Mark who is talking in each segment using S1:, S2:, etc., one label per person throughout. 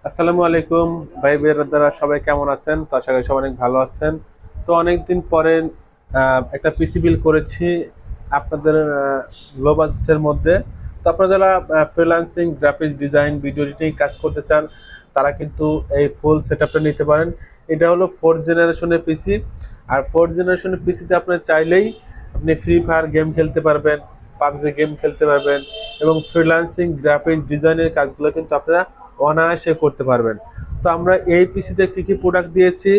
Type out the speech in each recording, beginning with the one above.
S1: আসসালামু আলাইকুম ভাই বেরাদারা, সবাই কেমন আছেন? তো আশা করি সবাই অনেক ভালো আছেন। তো অনেকদিন পরে একটা পিসি বিল করেছি আপনাদের লো বাজেটের মধ্যে। তো আপনারা যারা freelancing, graphics design, video editing কাজ করতে চান তারা কিন্তু এই ফুল সেটআপটা নিতে পারেন। এটা হলো 4th জেনারেশনের পিসি। আর 4th জেনারেশনের পিসিতে আপনি চাইলেই আপনি ফ্রি ফায়ার গেম খেলতে পারবেন, পাবজি গেম খেলতে পারবেন, এবং ফ্রিল্যান্সিং, গ্রাফিক্স ডিজাইনের কাজগুলো কিন্তু আপনারা অনায়াসে করতে পারবেন। তো আমরা এই পিসিতে কি কি প্রোডাক্ট দিয়েছি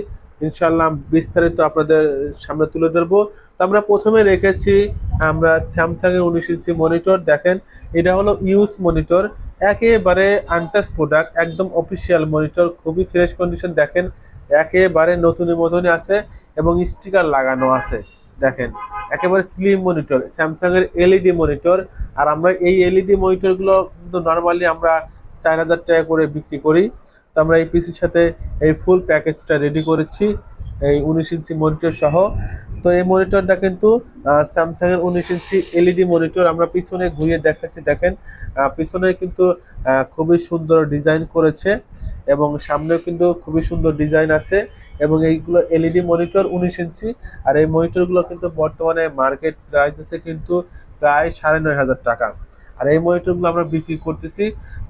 S1: ইনশাল্লাহ বিস্তারিত আপনাদের সামনে তুলে ধরবো। তো আমরা প্রথমে রেখেছি আমরা স্যামসাং এর 19 ইঞ্চি মনিটর। দেখেন, এটা হলো ইউজ মনিটর, একেবারে আনটাচ প্রোডাক্ট, একদম অফিসিয়াল মনিটর, খুবই ফ্রেশ কন্ডিশন। দেখেন, একেবারে নতুনের মতনই আছে এবং স্টিকার লাগানো আছে। দেখেন, একেবারে স্লিম মনিটর, স্যামসাং এর এলইডি মনিটর। আর আমরা এই এলইডি মনিটরগুলো কিন্তু নর্মালি আমরা 4,000 টাকা করে বিক্রি করি। তো আমরা এই পিসির সাথে এই ফুল প্যাকেজটা রেডি করেছি, এই 19 ইঞ্চি মনিটর সহ। তো এই মনিটরটা কিন্তু স্যামসাং এর 19 ইঞ্চি এলইডি মনিটর। আমরা পিছনে ঘুরিয়ে দেখাচ্ছি। দেখেন, পিছনে কিন্তু খুবই সুন্দর ডিজাইন করেছে এবং সামনেও কিন্তু খুবই সুন্দর ডিজাইন আছে। এবং এইগুলো এলইডি মনিটর 19 ইঞ্চি। আর এই মনিটরগুলো কিন্তু বর্তমানে মার্কেট প্রাইস আছে কিন্তু প্রায় 9,500 টাকা। আর এই মনিটরগুলো আমরা বিক্রি করতেছি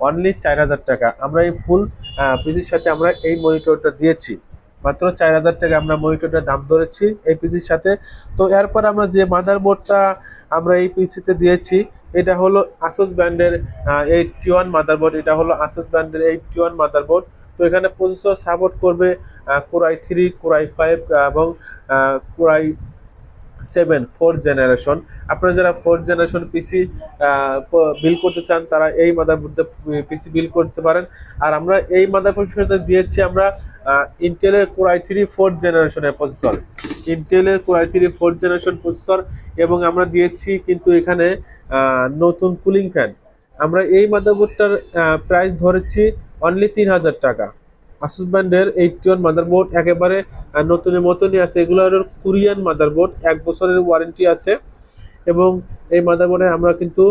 S1: অনলি 4,000 টাকা। আমরা এই ফুল পিসির সাথে আমরা এই মনিটরটা দিয়েছি মাত্র 4,000 টাকা। আমরা মনিটরটার দাম ধরেছি এই পিসির সাথে। তো এরপর আমরা যে মাদারবোর্ডটা আমরা এই পিসিতে দিয়েছি, এটা হলো আসুস ব্র্যান্ডের 81 মাদারবোর্ড। এটা হলো আসুস ব্র্যান্ডের 81 মাদারবোর্ড। তো এখানে প্রসেসর সাপোর্ট করবে কোর i3, কোর i5 এবং কোর i7 4th জেনারেশন। আপনারা যারা 4th জেনারেশন পিসি বিল করতে চান তারা এই মাদারবোর্ডে পিসি বিল করতে পারেন। আর আমরা এই মাদারবোর্ডের সাথে দিয়েছি আমরা ইন্টেলের কোর i3 4th জেনারেশনের প্রসেসর, ইন্টেলের core i3 4th generation processor. এবং আমরা দিয়েছি কিন্তু এখানে নতুন কুলিং ফ্যান। আমরা এই মাদারবোর্ডটার প্রাইস ধরেছি অনলি 3,000 টাকা। আসুস ব্র্যান্ডের 81 মাদারবোর্ড, একেবারে নতুনের মতনই আছে। এগুলো হলো কোরিয়ান মাদারবোর্ড, 1 বছরের ওয়ারেন্টি আছে। এবং এই মাদারবোর্ডে আমরা কিন্তু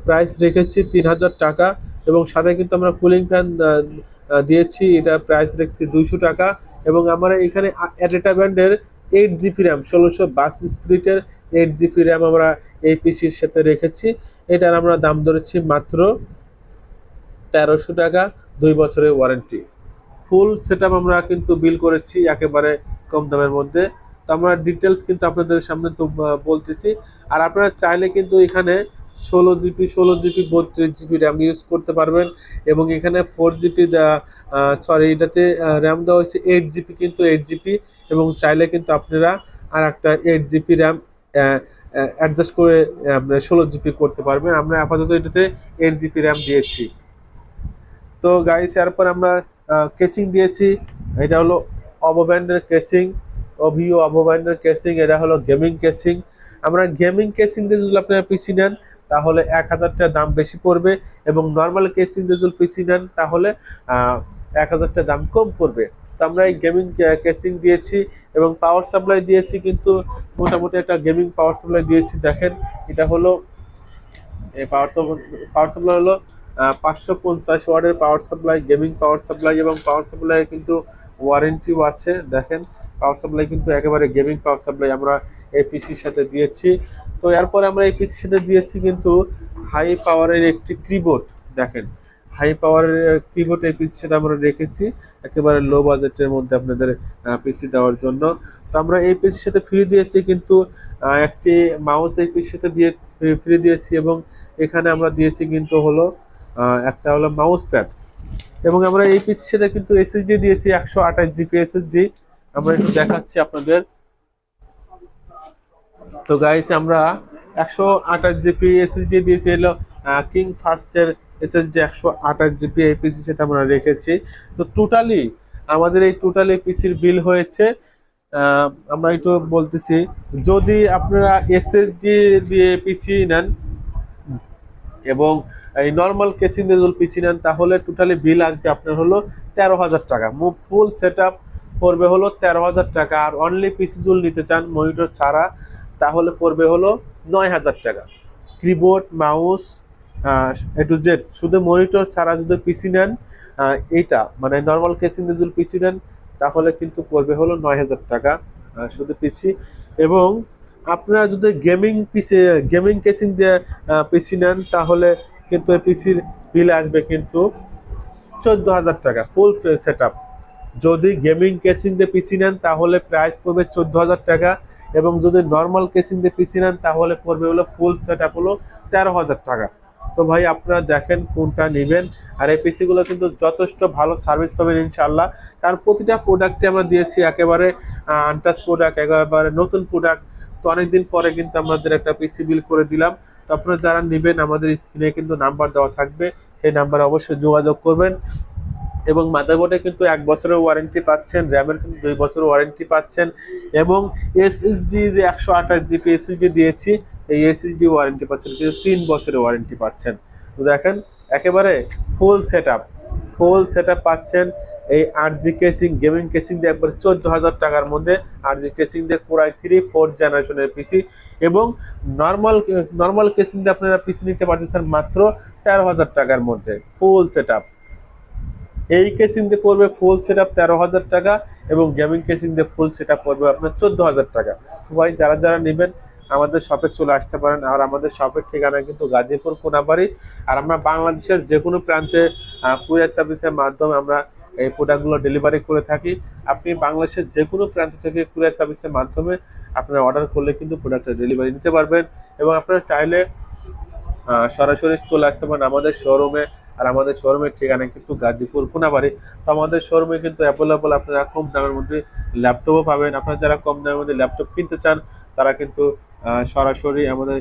S1: প্রাইস রেখেছি 3,000 টাকা। এবং সাথে কিন্তু আমরা কুলিং ফ্যান দিয়েছি, এটা প্রাইস রেখেছি 200 টাকা। এবং আমরা এখানে অ্যাডেটা ব্র্যান্ডের 8 জিবি র্যাম, 1622 স্পিরিটের 8 জিবি র্যাম আমরা এই পিসির সাথে রেখেছি। এটার আমরা দাম ধরেছি মাত্র 1,300 টাকা, 2 বছরের ওয়ারেন্টি। ফুল সেটআপ আমরা কিন্তু বিল করেছি একেবারে কম দামের মধ্যে। তো আমরা ডিটেলস কিন্তু আপনাদের সামনে তো বলতেছি। আর আপনারা চাইলে কিন্তু এখানে 16 GB, 16 GB, 32 GB RAM use করতে পারবেন। এবং এখানে 4 জিবি, সরি, এটাতে র্যাম দেওয়া হয়েছে 8 জিবি, কিন্তু 8 জিবি। এবং চাইলে কিন্তু আপনারা আর একটা 8 জিবি র্যাম অ্যাডজাস্ট করে আপনার 16 জিবি করতে পারবেন। আমরা আপাতত এটাতে 8 জিবি র্যাম দিয়েছি। তো গাইস, এরপর আমরা কেসিং দিয়েছি। এটা হলো অবো ব্র্যান্ডের কেসিং, অবো ব্র্যান্ডের কেসিং। এটা হলো গেমিং কেসিং। আমরা গেমিং কেসিং দিয়ে যদি আপনারা পিসি নেন তাহলে 1,000 টাকা দাম বেশি পড়বে। এবং নর্মাল কেসিং দিয়ে যদি পিসি নেন তাহলে 1,000 টাকা দাম কম পড়বে। তো আমরা এই গেমিং কেসিং দিয়েছি এবং পাওয়ার সাপ্লাই দিয়েছি কিন্তু মোটামুটি একটা গেমিং পাওয়ার সাপ্লাই দিয়েছি। দেখেন, এটা হলো এই পাওয়ার সাপ্লাই হলো 550 ওয়াটের power supply, gaming power supply. এবং পাওয়ার সাপ্লাই কিন্তু ওয়ারেন্টিও আছে। দেখেন, পাওয়ার সাপ্লাই কিন্তু একেবারে গেমিং পাওয়ার সাপ্লাই আমরা এই পিসির সাথে দিয়েছি। তো এরপরে আমরা এই পিসির সাথে দিয়েছি কিন্তু হাই পাওয়ারের একটি কিবোর্ড। দেখেন, হাই পাওয়ারের কিবোর্ড এই পিসির সাথে আমরা রেখেছি একেবারে লো বাজেটের মধ্যে আপনাদের পিসি দেওয়ার জন্য। তো আমরা এই পিসির সাথে ফ্রি দিয়েছি কিন্তু একটি মাউস এই পিসির সাথে দিয়ে ফ্রি দিয়েছি। এবং এখানে আমরা দিয়েছি কিন্তু হলো একটা হলো মাউস প্যাড। এবং আমরা এই পিসির সাথে কিন্তু এসএসডি দিয়েছি 128 জিবি এসএসডি। আমরা একটু দেখাচ্ছি আপনাদের। তো গাইস, আমরা 128 জিবি এসএসডি দিয়েছি, এলো কিং ফাস্টের এসএসডি 128 জিবি এই পিসির সাথে আমরা রেখেছি। তো টোটালি আমাদের এই টোটালি পিসির বিল হয়েছে, আমরা একটু বলতেছি, যদি আপনারা এসএসডি দিয়ে পিসি নেন এবং এই নর্মাল কেসিং দিয়ে যদি পিসি নেন তাহলে টোটালি বিল আসবে আপনার হলো 13,000 টাকা। ফুল সেট আপ পড়বে হলো 13,000 টাকা। আর অনলি পিসি জুল নিতে চান মনিটর ছাড়া তাহলে পড়বে হলো 9,000 টাকা। Keyboard, mouse, A to Z, শুধু মনিটর ছাড়া যদি পিসি নেন এইটা মানে নর্মাল কেসিং দিয়ে যদি পিসি নেন তাহলে কিন্তু পড়বে হলো 9,000 টাকা শুধু পিসি। এবং আপনারা যদি গেমিং কেসিং দিয়ে পিসি নেন তাহলে কিন্তু পিসির বিল আসবে কিন্তু 14,000 টাকা ফুল সেট আপ। যদি গেমিং কেসিং দিয়ে পিসি নেন তাহলে প্রাইস পড়বে 14,000 টাকা, এবং যদি নর্মাল কেসিং দিয়ে পিসি নেন তাহলে পড়বে হলো ফুল সেট আপ হলো 13,000 টাকা। তো ভাই আপনারা দেখেন কোনটা নেবেন। আর এই পিসি গুলো কিন্তু যথেষ্ট ভালো সার্ভিস পাবেন ইনশাল্লাহ, কারণ প্রতিটা প্রোডাক্টে আমরা দিয়েছি একেবারে আনটাচ প্রোডাক্ট, একেবারে নতুন প্রোডাক্ট। তো অনেকদিন পরে কিন্তু আমাদের একটা পিসি বিল করে দিলাম। তো আপনারা যারা নেবেন আমাদের স্ক্রিনে কিন্তু নাম্বার দেওয়া থাকবে, সেই নাম্বারে অবশ্যই যোগাযোগ করবেন। এবং মাদারবোর্ডে কিন্তু 1 বছরের ওয়ারেন্টি পাচ্ছেন, র্যামের কিন্তু 2 বছরের ওয়ারেন্টি পাচ্ছেন, এবং এসএসডি যে 128 জিবি এসএসডি দিয়েছি এই এসএসডি ওয়ারেন্টি পাচ্ছেন কিন্তু 3 বছরের ওয়ারেন্টি পাচ্ছেন। তো দেখেন একেবারে ফুল সেট আপ পাচ্ছেন। এই 8G কেসিং গেমিং কেসিং দিয়ে একবার 14,000 টাকার মধ্যে 8G কেসিং দিয়ে কোরাই 3 4th জেনারেশনের পিসি, এবং নর্মাল কেসিং দিয়ে আপনারা পিসি নিতে পারতেছেন মাত্র 13,000 টাকার মধ্যে ফুল সেট আপ। এই কেসিং দিয়ে পড়বে ফুল সেট আপ 13,000 টাকা, এবং গেমিং কেসিং দিয়ে ফুল সেট আপ পড়বে আপনার 14,000 টাকা। তো ভাই যারা যারা নেবেন আমাদের শপে চলে আসতে পারেন। আর আমাদের শপের ঠিকানা কিন্তু গাজীপুর কোনাবাড়ি। আর আমরা বাংলাদেশের যে কোনো প্রান্তে কুরিয়ার সার্ভিসের মাধ্যমে আমরা এই প্রোডাক্টগুলো ডেলিভারি করে থাকি। আপনি বাংলাদেশের যে কোনো প্রান্ত থেকে কুরিয়ার সার্ভিসের মাধ্যমে আপনারা অর্ডার করলে কিন্তু প্রোডাক্টের ডেলিভারি নিতে পারবেন। এবং আপনারা চাইলে সরাসরি চলে আসতে পারেন আমাদের শোরুমে। আর আমাদের শোরুমের ঠিকানা কিন্তু গাজীপুর কোনাবাড়ি। তো আমাদের শোরুমে কিন্তু অ্যাভেলেবল আপনারা কম দামের মধ্যে ল্যাপটপও পাবেন। আপনারা যারা কম দামের মধ্যে ল্যাপটপ কিনতে চান তারা কিন্তু সরাসরি আমাদের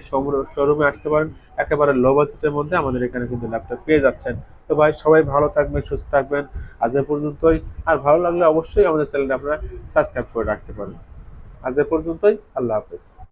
S1: শোরুমে আসতে পারেন। একেবারে লো বাজেটের মধ্যে আমাদের এখানে কিন্তু ল্যাপটপ পেয়ে যাচ্ছেন। তো ভাই সবাই ভালো থাকবেন, সুস্থ থাকবেন। আজ এ পর্যন্তই। আর ভালো লাগলে অবশ্যই আমাদের চ্যানেলটা আপনারা সাবস্ক্রাইব করে রাখতে পারেন। আজ এ পর্যন্তই, আল্লাহ হাফেজ।